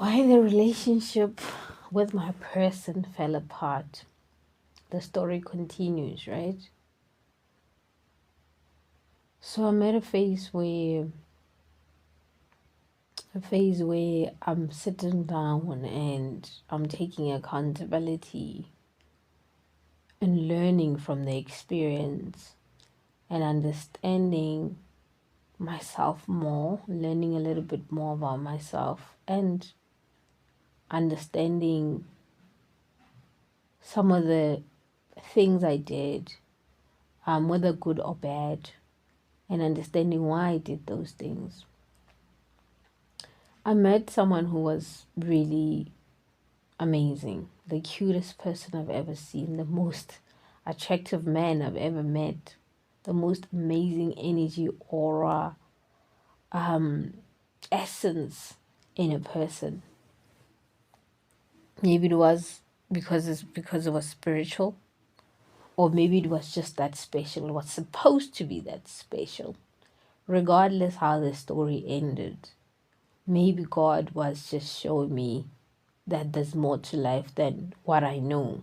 Why the relationship with my person fell apart. The story continues, right? So I'm at a phase where I'm sitting down and I'm taking accountability and learning from the experience and understanding myself more, learning a little bit more about myself and understanding some of the things I did, whether good or bad, and understanding why I did those things. I met someone who was really amazing, the cutest person I've ever seen, the most attractive man I've ever met, the most amazing energy, aura, essence in a person. Maybe it was because it was spiritual, or maybe it was just that special. It was supposed to be that special. Regardless how the story ended, maybe God was just showing me that there's more to life than what I know.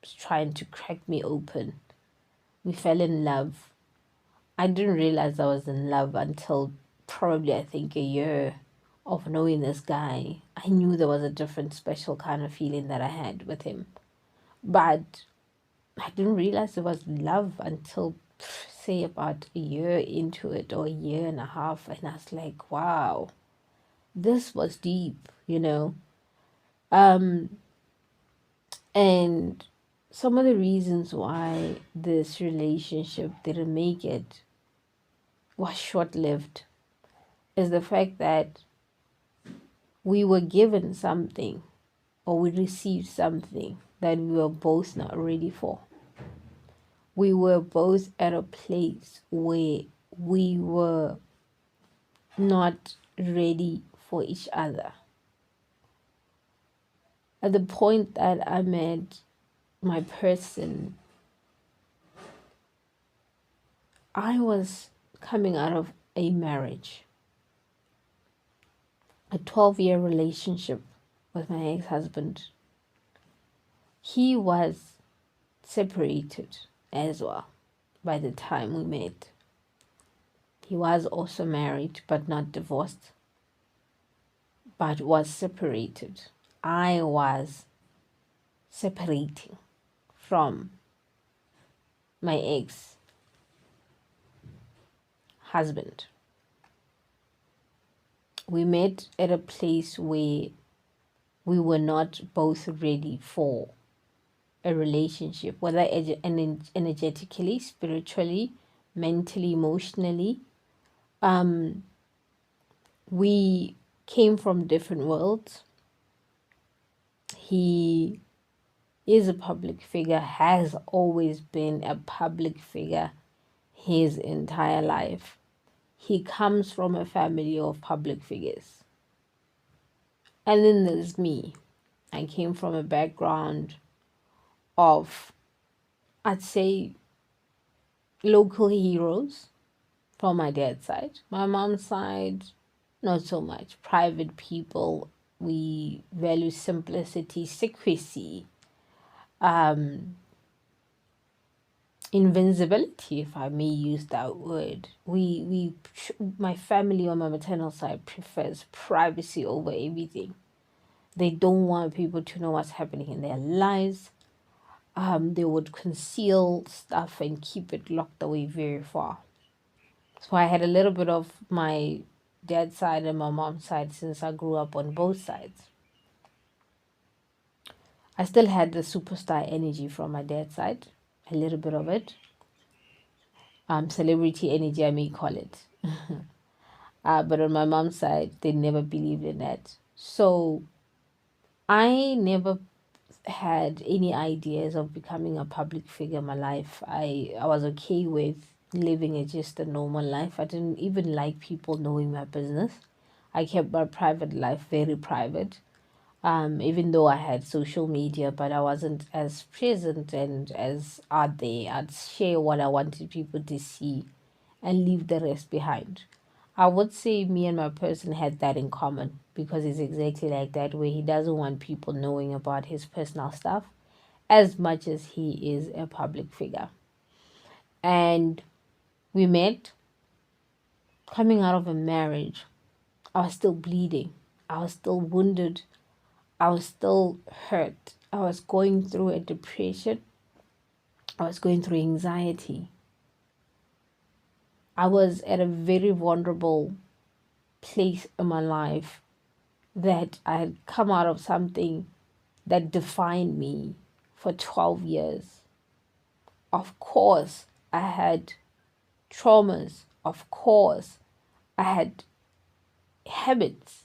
It's trying to crack me open. We fell in love. I didn't realize I was in love until probably I think a year of knowing this guy. I knew there was a different special kind of feeling that I had with him. But I didn't realize it was love until say about a year into it or a year and a half, and I was like, wow, this was deep, you know. And some of the reasons why this relationship didn't make it, was short lived, is the fact that we were given something or we received something that we were both not ready for. We were both at a place where we were not ready for each other. At the point that I met my person, I was coming out of a marriage, a 12-year relationship with my ex-husband. He was separated as well by the time we met. He was also married but not divorced, but was separated. I was separating from my ex-husband. We met at a place where we were not both ready for a relationship, whether energetically, spiritually, mentally, emotionally. We came from different worlds. He is a public figure, has always been a public figure his entire life. He comes from a family of public figures. And then there's me. I came from a background of, I'd say, local heroes from my dad's side. My mom's side, not so much. Private people. We value simplicity, secrecy, invincibility, if I may use that word. My family on my maternal side prefers privacy over everything. They don't want people to know what's happening in their lives. They would conceal stuff and keep it locked away very far. So I had a little bit of my dad's side and my mom's side since I grew up on both sides. I still had the superstar energy from my dad's side, a little bit of it. Celebrity energy, I may call it. But on my mom's side, they never believed in that. So I never had any ideas of becoming a public figure in my life. I was okay with living just a normal life. I didn't even like people knowing my business. I kept my private life very private. Even though I had social media, but I wasn't as present and as out there. I'd share what I wanted people to see and leave the rest behind. I would say me and my person had that in common because he's exactly like that, where he doesn't want people knowing about his personal stuff as much as he is a public figure. And we met coming out of a marriage. I was still bleeding. I was still wounded. I was still hurt. I was going through a depression. I was going through anxiety. I was at a very vulnerable place in my life that I had come out of something that defined me for 12 years. Of course, I had traumas. Of course, I had habits.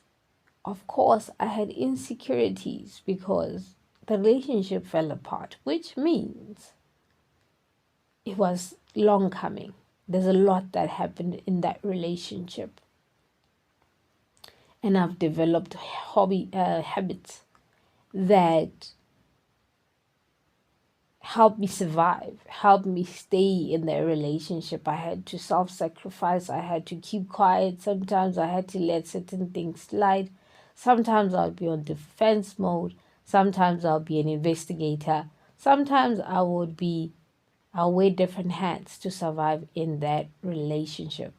Of course, I had insecurities because the relationship fell apart, which means it was long coming. There's a lot that happened in that relationship. And I've developed habits that help me survive, help me stay in that relationship. I had to self-sacrifice. I had to keep quiet. Sometimes I had to let certain things slide. Sometimes I'll be on defense mode. Sometimes I'll be an investigator. Sometimes I'll wear different hats to survive in that relationship.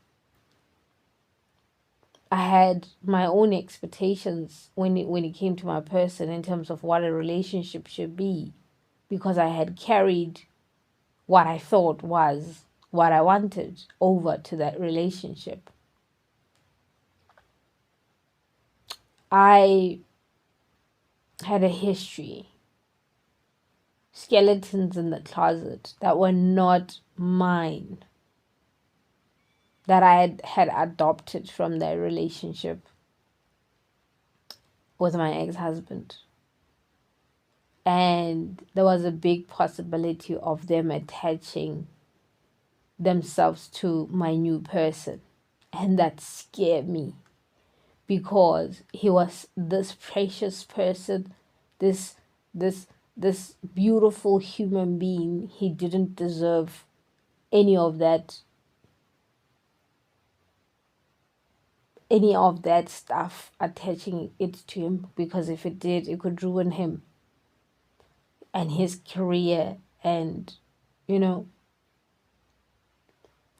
I had my own expectations when it came to my person in terms of what a relationship should be, because I had carried what I thought was what I wanted over to that relationship. I had a history, skeletons in the closet that were not mine, that I had adopted from that relationship with my ex-husband. And there was a big possibility of them attaching themselves to my new person. And that scared me because he was this precious person, this this this beautiful human being. He didn't deserve any of that stuff attaching it to him, because if it did, it could ruin him and his career. And you know,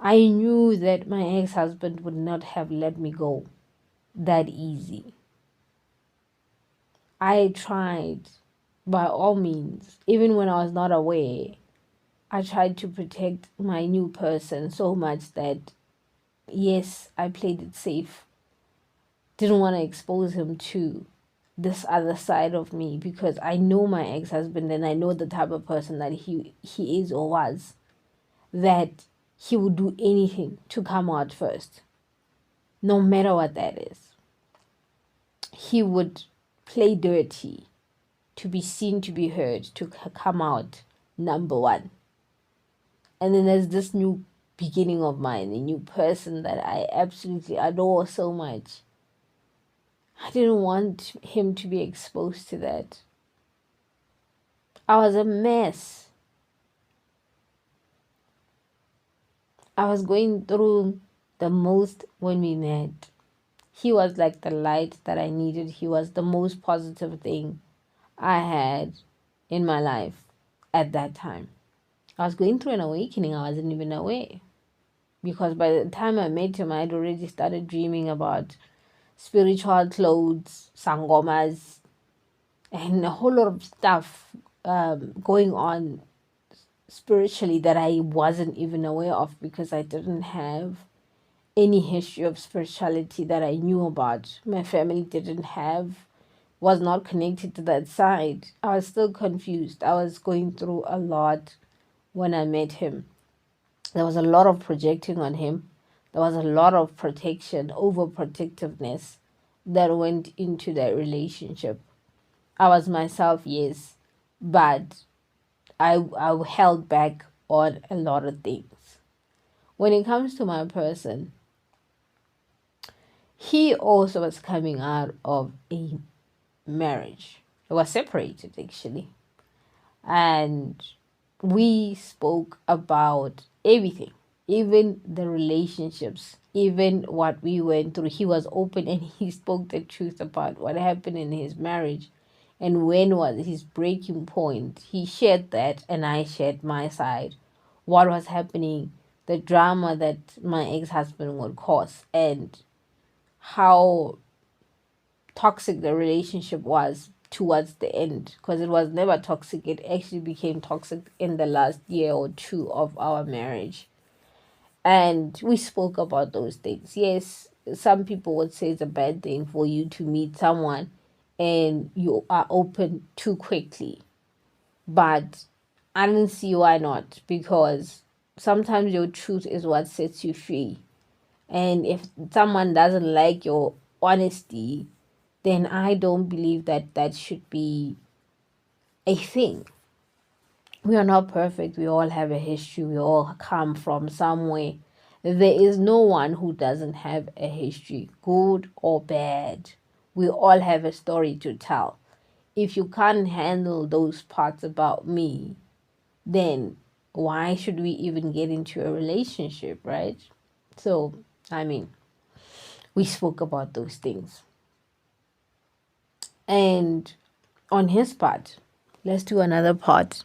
I knew that my ex-husband would not have let me go that easy. I tried by all means, even when I was not aware. I tried to protect my new person so much that, yes, I played it safe. Didn't want to expose him to this other side of me, because I know my ex-husband and I know the type of person that he is or was, that he would do anything to come out first, no matter what that is. He would play dirty to be seen, to be heard, to come out number one. And then there's this new beginning of mine, a new person that I absolutely adore so much. I didn't want him to be exposed to that. I was a mess. I was going through the most when we met. He was like the light that I needed. He was the most positive thing I had in my life at that time. I was going through an awakening. I wasn't even aware. Because by the time I met him, I had already started dreaming about spiritual clothes, sangomas, and a whole lot of stuff going on spiritually that I wasn't even aware of, because I didn't have any history of spirituality that I knew about. My family didn't have, was not connected to that side. I was still confused. I was going through a lot when I met him. There was a lot of projecting on him. There was a lot of protection, overprotectiveness that went into that relationship. I was myself, yes, but I held back on a lot of things. When it comes to my person, he also was coming out of a marriage. He was separated, actually. And we spoke about everything, even the relationships even what we went through. He was open and he spoke the truth about what happened in his marriage and when was his breaking point. He shared that, and I shared my side, what was happening, the drama that my ex-husband would cause, and how toxic the relationship was towards the end, because it was never toxic. It actually became toxic in the last year or two of our marriage. And we spoke about those things. Yes, some people would say it's a bad thing for you to meet someone and you are open too quickly. But I didn't see why not, because sometimes your truth is what sets you free. And if someone doesn't like your honesty, then I don't believe that that should be a thing. We are not perfect. We all have a history. We all come from somewhere. There is no one who doesn't have a history, good or bad. We all have a story to tell. If you can't handle those parts about me, then why should we even get into a relationship, right? So, I mean, we spoke about those things. And on his part, let's do another part.